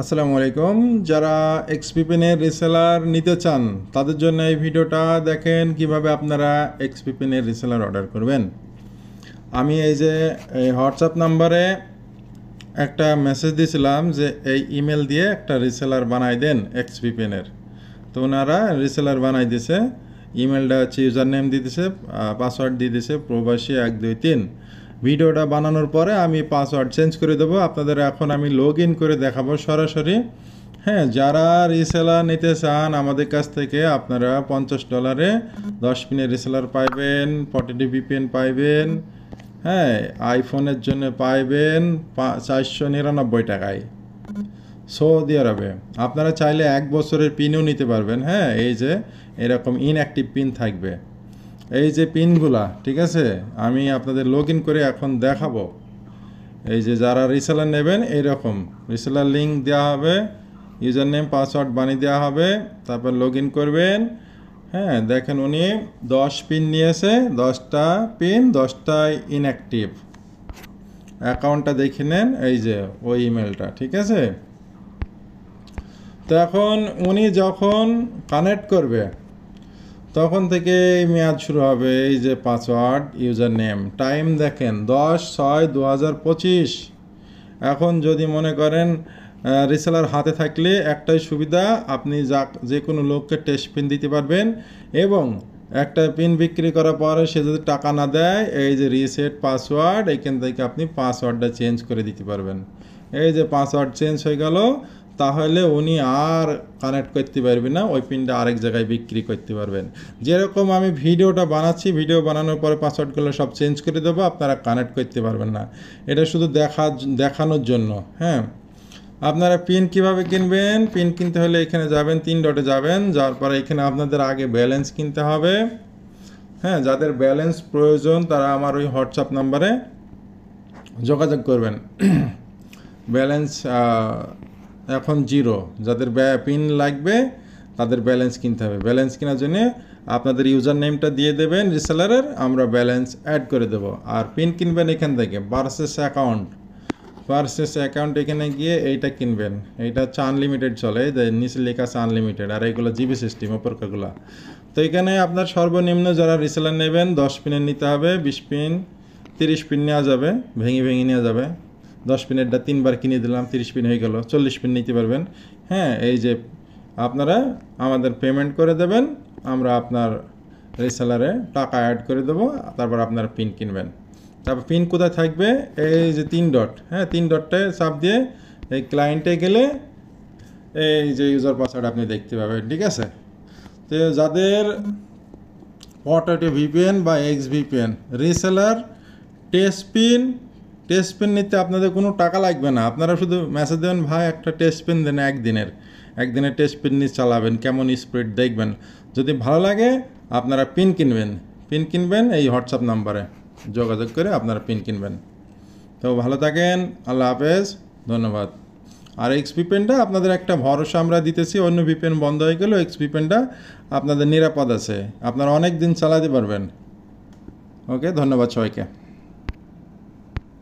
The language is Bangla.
আসসালামু আলাইকুম। যারা এক্সপিপেনের রিসেলার নিতে চান তাদের জন্য এই ভিডিওটা দেখেন কিভাবে আপনারা এক্সপিপেনের রিসেলার অর্ডার করবেন। আমি এই যে হোয়াটসঅ্যাপ নাম্বারে একটা মেসেজ দিয়েছিলাম যে এই ইমেল দিয়ে একটা রিসেলার বানাই দেন এক্সপিপেনের। তো ওনারা রিসেলার বানাই দিয়েছে। ইমেলটা হচ্ছে ইউজার নেম দিয়ে দিয়েছে, পাসওয়ার্ড দিয়ে দিয়েছে প্রবাসী 123। ভিডিওটা বানানোর পরে আমি পাসওয়ার্ড চেঞ্জ করে দেবো। আপনাদের এখন আমি লগ ইন করে দেখাবো সরাসরি। হ্যাঁ, যারা রিসেলার নিতে চান আমাদের কাছ থেকে আপনারা $50 10 পিনের রিসেলার পাইবেন, পটেটি ভিপিএন পাইবেন। হ্যাঁ, আইফোনের জন্য পাইবেন 499 টাকায় সৌদি আরবে। আপনারা চাইলে 1 বছরের পিনও নিতে পারবেন। হ্যাঁ, এই যে এরকম ইনঅ্যাক্টিভ পিন থাকবে, এই যে পিনগুলা, ঠিক আছে। আমি আপনাদের লগ ইন করে এখন দেখাবো। এই যে যারা রিসেলার নেবেন এইরকম রিসেলার লিঙ্ক দেওয়া হবে, ইউজার নেম পাসওয়ার্ড বানিয়ে দেওয়া হবে, তারপর লগ ইন করবেন। হ্যাঁ, দেখেন উনি 10 পিন নিয়েছে, 10টা পিন 10টাই ইনঅ্যাক্টিভ। অ্যাকাউন্টটা দেখে নেন, এই যে ওই ইমেলটা, ঠিক আছে। তো এখন উনি যখন কানেক্ট করবে তখন থেকে মেয়াদ শুরু হবে। এই যে পাসওয়ার্ড, ইউজার নেম, টাইম দেখেন 10/6/2025। এখন যদি মনে করেন রিসেলার হাতে থাকলে একটাই সুবিধা, আপনি যে কোনো লোককে টেস্ট পিন দিতে পারবেন এবং একটা পিন বিক্রি করার পরে সে যদি টাকা না দেয়, এই যে রিসেট পাসওয়ার্ড, এখান থেকে আপনি পাসওয়ার্ডটা চেঞ্জ করে দিতে পারবেন। এই যে পাসওয়ার্ড চেঞ্জ হয়ে গেল, তাহলে উনি আর কানেক্ট করতে পারবেন না, ওই পিনটা আরেক জায়গায় বিক্রি করতে পারবেন। যেরকম আমি ভিডিওটা বানাচ্ছি, ভিডিও বানানোর পরে পাসওয়ার্ডগুলো সব চেঞ্জ করে দেবো, আপনারা কানেক্ট করতে পারবেন না। এটা শুধু দেখানোর জন্য। হ্যাঁ, আপনারা পিন কিভাবে কিনবেন? পিন কিনতে হলে এখানে যাবেন, 3 ডটে যাবেন, যাওয়ার পরে এখানে আপনাদের আগে ব্যালেন্স কিনতে হবে। হ্যাঁ, যাদের ব্যালেন্স প্রয়োজন তারা আমার ওই হোয়াটসঅ্যাপ নাম্বারে যোগাযোগ করবেন। ব্যালেন্স এখন 0, যাদের পিন লাগবে তাদের ব্যালেন্স কিনতে হবে। ব্যালেন্স কেনার জন্য আপনাদের ইউজার নেমটা দিয়ে দেবেন রিসেলারের, আমরা ব্যালেন্স অ্যাড করে দেবো। আর পিন কিনবেন এখান থেকে ভার্সেস অ্যাকাউন্ট, এখানে গিয়ে এইটা কিনবেন। এইটা হচ্ছে আনলিমিটেড চলে, নিচে লেখা আছে আনলিমিটেড, আর এইগুলো জিবি সিস্টেম ওপরকাগুলো। তো এখানে আপনার সর্বনিম্ন যারা রিসেলার নেবেন 10 পিনের নিতে হবে, 20 পিন 30 পিন নেওয়া যাবে, ভেঙে নেওয়া যাবে। 10 পিনেরটা 3 বার কিনে দিলাম, 30 পিন হয়ে গেল, 40 পিন নিতে পারবেন। হ্যাঁ, এই যে আপনারা আমাদের পেমেন্ট করে দেবেন, আমরা আপনার রিসেলারে টাকা অ্যাড করে দেবো, তারপর আপনারা পিন কিনবেন। তারপর পিন কোথায় থাকবে? এই যে 3 ডট, হ্যাঁ 3 ডটটায় চাপ দিয়ে এই ক্লায়েন্টে গেলে এই যে ইউজার পাসওয়ার্ড আপনি দেখতে পাবেন, ঠিক আছে। তো যাদের পটেটি ভিপিএন বা x VPN reseller test pin নিতে আপনাদের কোনো টাকা লাগবে না। আপনারা শুধু মেসেজ দেবেন, ভাই একটা টেস্ট পিন দেন, একদিনের টেস্ট পিন নিয়ে চালাবেন, কেমন স্পিড দেখবেন। যদি ভালো লাগে আপনারা পিন কিনবেন এই হোয়াটসঅ্যাপ নাম্বারে যোগাযোগ করে আপনারা পিন কিনবেন। তো ভালো থাকেন, আল্লাহ হাফেজ, ধন্যবাদ। আর এক্স ভিপিএনটা আপনাদের একটা ভরসা আমরা দিতেছি, অন্য ভিপিএন বন্ধ হয়ে গেলেও এক্স ভিপিএনটা আপনাদের নিরাপদ আছে, আপনারা অনেক দিন চালাতে পারবেন। ওকে, ধন্যবাদ সবাইকে।